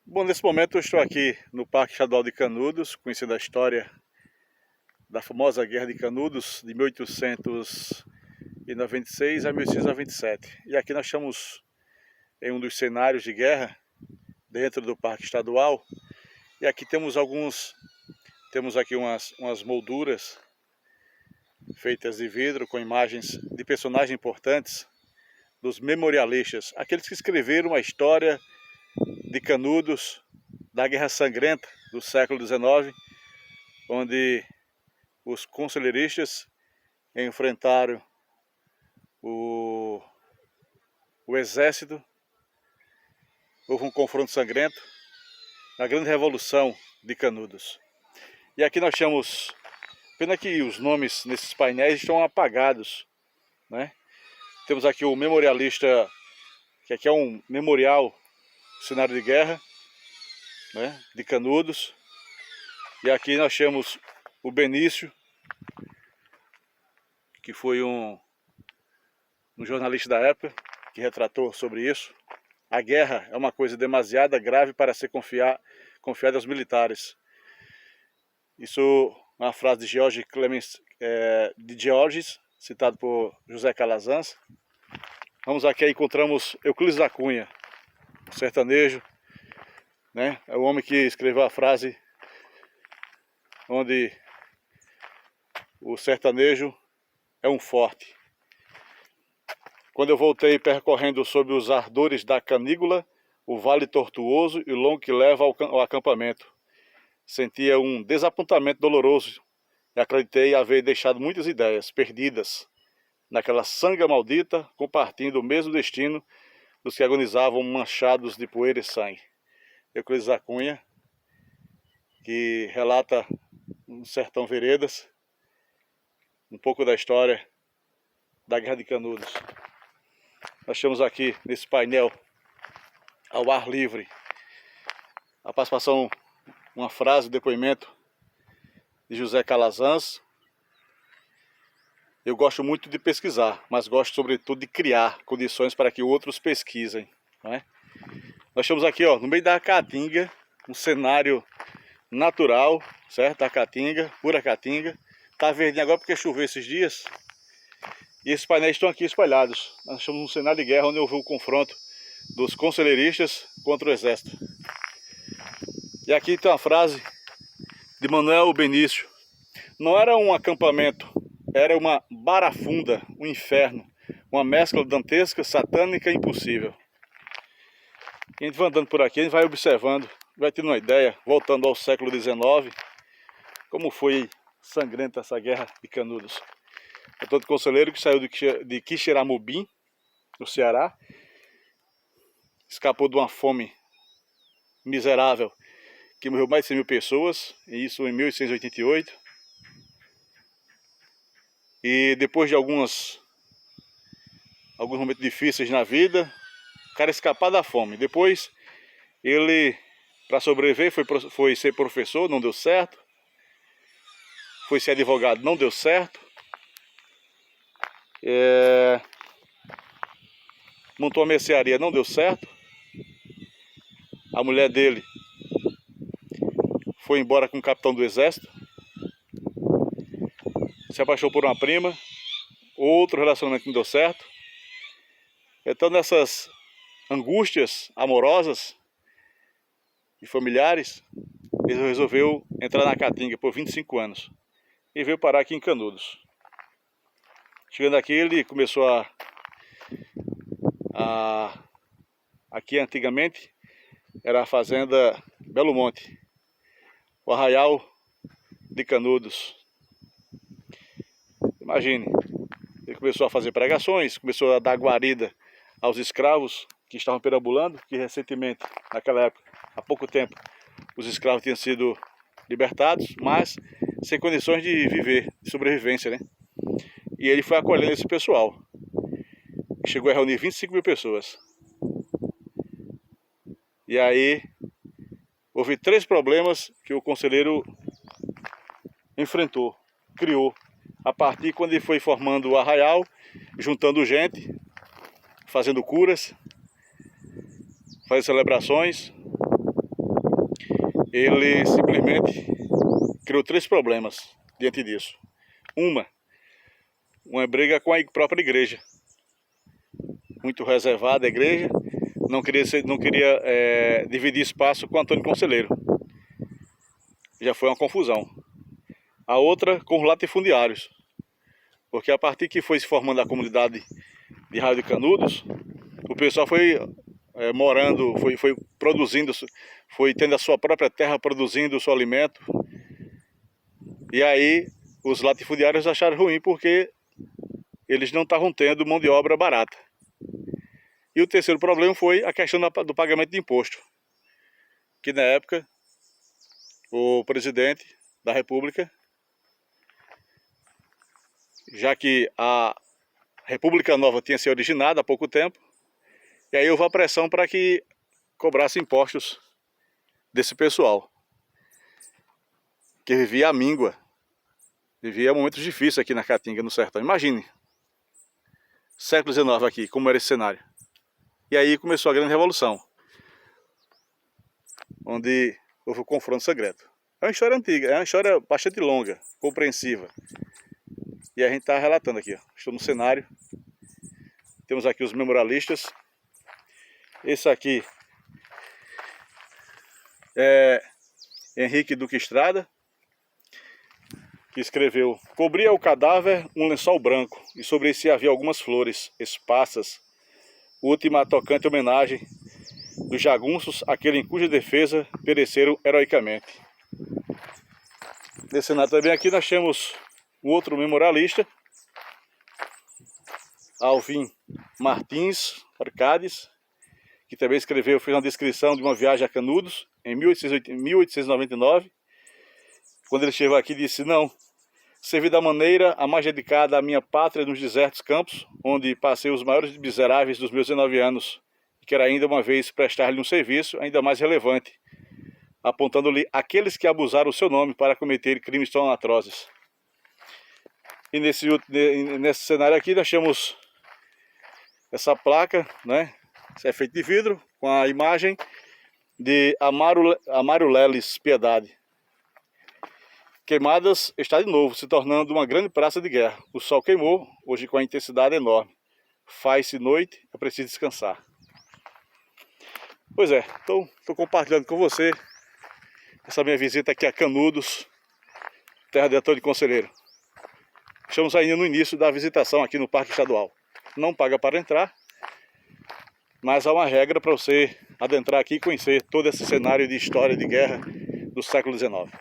Bom, nesse momento eu estou aqui no Parque Estadual de Canudos, conhecendo a história da famosa Guerra de Canudos de 1896 a 1897. E aqui nós estamos em um dos cenários de guerra dentro do Parque Estadual. E aqui temos aqui umas molduras feitas de vidro com imagens de personagens importantes dos memorialistas, aqueles que escreveram a história de Canudos, da Guerra Sangrenta do século XIX, onde os conselheiristas enfrentaram o exército. Houve um confronto sangrento na grande revolução de Canudos. E aqui nós temos, pena que os nomes nesses painéis estão apagados, né? Temos aqui o memorialista, que aqui é um memorial, cenário de guerra, né, de Canudos. E aqui nós temos o Benício, que foi um jornalista da época, que retratou sobre isso. A guerra é uma coisa demasiado grave para ser confiada aos militares. Isso é uma frase de Georges, citado por José Calazans. Vamos aqui, encontramos Euclides da Cunha, sertanejo, né? É o homem que escreveu a frase onde o sertanejo é um forte. Quando eu voltei percorrendo sob os ardores da canícula, o vale tortuoso e longo que leva ao acampamento, sentia um desapontamento doloroso e acreditei haver deixado muitas ideias perdidas naquela sanga maldita, compartilhando o mesmo destino dos que agonizavam manchados de poeira e sangue. Euclides da Cunha, que relata no Sertão Veredas um pouco da história da Guerra de Canudos. Nós temos aqui nesse painel, ao ar livre, a participação, uma frase, depoimento de José Calazans. Eu gosto muito de pesquisar, mas gosto sobretudo de criar condições para que outros pesquisem, não é? Nós estamos aqui, ó, no meio da Caatinga, um cenário natural, certo? A Caatinga, pura Caatinga. Tá verdinho agora porque choveu esses dias. E esses painéis estão aqui espalhados. Nós estamos num cenário de guerra onde houve o confronto dos conselheiristas contra o exército. E aqui tem uma frase de Manuel Benício. Não era um acampamento, era uma barafunda, um inferno, uma mescla dantesca, satânica e impossível. A gente vai andando por aqui, a gente vai observando, vai tendo uma ideia, voltando ao século XIX, como foi sangrenta essa guerra de Canudos. É todo conselheiro que saiu de Quixeramobim, no Ceará, escapou de uma fome miserável, que morreu mais de 100 mil pessoas, e isso em 1888. E depois de alguns momentos difíceis na vida, o cara escapar da fome. Depois, ele, para sobreviver, foi ser professor, não deu certo. Foi ser advogado, não deu certo. Montou uma mercearia, não deu certo. A mulher dele foi embora com o capitão do exército. Se apaixonou por uma prima. Outro relacionamento não deu certo. Então, nessas angústias amorosas e familiares, ele resolveu entrar na Caatinga por 25 anos e veio parar aqui em Canudos. Chegando aqui, ele começou aqui antigamente era a fazenda Belo Monte, o Arraial de Canudos. Imagine, ele começou a fazer pregações, começou a dar guarida aos escravos que estavam perambulando, que recentemente, naquela época, há pouco tempo, os escravos tinham sido libertados, mas sem condições de viver, de sobrevivência, né? E ele foi acolhendo esse pessoal. Chegou a reunir 25 mil pessoas. E aí, houve 3 problemas que o conselheiro enfrentou, criou, a partir quando ele foi formando o arraial, juntando gente, fazendo curas, fazendo celebrações, ele simplesmente criou 3 problemas diante disso. Uma briga com a própria igreja, muito reservada a igreja, não queria dividir espaço com Antônio Conselheiro. Já foi uma confusão. A outra com os latifundiários, porque a partir que foi se formando a comunidade de Arraial de Canudos, o pessoal foi morando, foi produzindo, foi tendo a sua própria terra, produzindo o seu alimento. E aí os latifundiários acharam ruim porque eles não estavam tendo mão de obra barata. E o terceiro problema foi a questão do pagamento de imposto, que na época o presidente da República, já que a República Nova tinha se originado há pouco tempo, e aí houve a pressão para que cobrasse impostos desse pessoal, que vivia à míngua, vivia momentos difíceis aqui na Caatinga, no sertão. Imagine, século XIX aqui, como era esse cenário. E aí começou a grande revolução, onde houve o confronto secreto. É uma história antiga, é uma história bastante longa, compreensiva. E a gente está relatando aqui, ó. Estou no cenário. Temos aqui os memorialistas. Esse aqui é Henrique Duque Estrada, que escreveu: cobria o cadáver um lençol branco, e sobre si havia algumas flores esparsas, última tocante homenagem dos jagunços, aquele em cuja defesa pereceram heroicamente. Nesse cenário também aqui nós temos um outro memorialista, Alvim Martins Arcades, que também escreveu, fez uma descrição de uma viagem a Canudos em 1899, quando ele chegou aqui disse: não, servi da maneira a mais dedicada à minha pátria nos desertos campos, onde passei os maiores miseráveis dos meus 19 anos, e quero ainda uma vez prestar-lhe um serviço ainda mais relevante, apontando-lhe aqueles que abusaram o seu nome para cometer crimes tão atrozes. E nesse cenário aqui nós temos essa placa, né? Isso é feito de vidro, com a imagem de Amaro Leles Piedade. Queimadas está de novo, se tornando uma grande praça de guerra. O sol queimou, hoje com a intensidade enorme. Faz-se noite, é preciso descansar. Pois é, estou compartilhando com você essa minha visita aqui a Canudos, terra de Antônio Conselheiro. Estamos ainda no início da visitação aqui no Parque Estadual. Não paga para entrar, mas há uma regra para você adentrar aqui e conhecer todo esse cenário de história de guerra do século XIX.